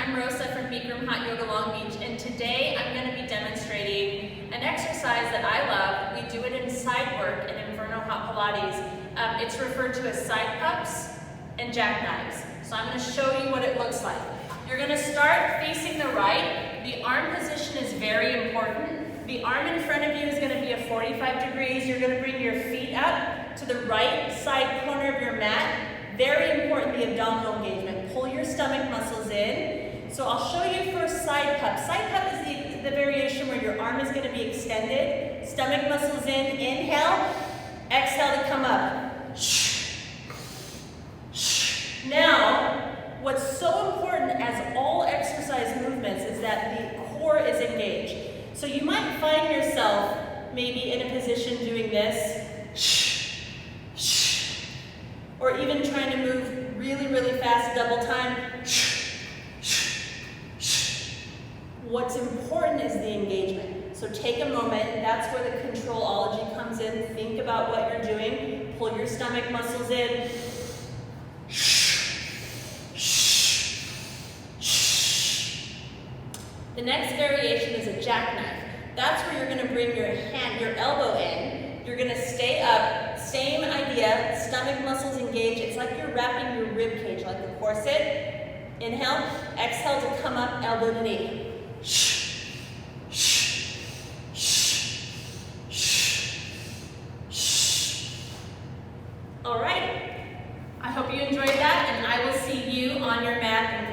I'm Rosa from Bikram Hot Yoga Long Beach, and today I'm going to be demonstrating an exercise that I love. We do it in side work in Inverno Hot Pilates. It's referred to as side pups and jackknives. So I'm going to show you what it looks like. You're going to start facing the right. The arm position is very important. The arm in front of you is going to be at 45 degrees. You're going to bring your feet up to the right side corner of your mat. Very important, the abdominal engagement. Pull your stomach muscles in. So I'll show you first side pup. Side pup is the variation where your arm is going to be extended. Stomach muscles in. Inhale. Exhale to come up. Now, what's so important as all exercise movements is that the core is engaged. So you might find yourself maybe in a position doing this. Or even trying to move really, really fast, double time. What's important is the engagement. So take a moment, that's where the controlology comes in. Think about what you're doing. Pull your stomach muscles in. The next variation is a jackknife. That's where you're gonna bring your elbow in. You're gonna stay up, same idea, stomach muscles engage. It's like you're wrapping your rib cage, like a corset. Inhale, exhale to come up, elbow to knee. All right, I hope you enjoyed that, and I will see you on your mat.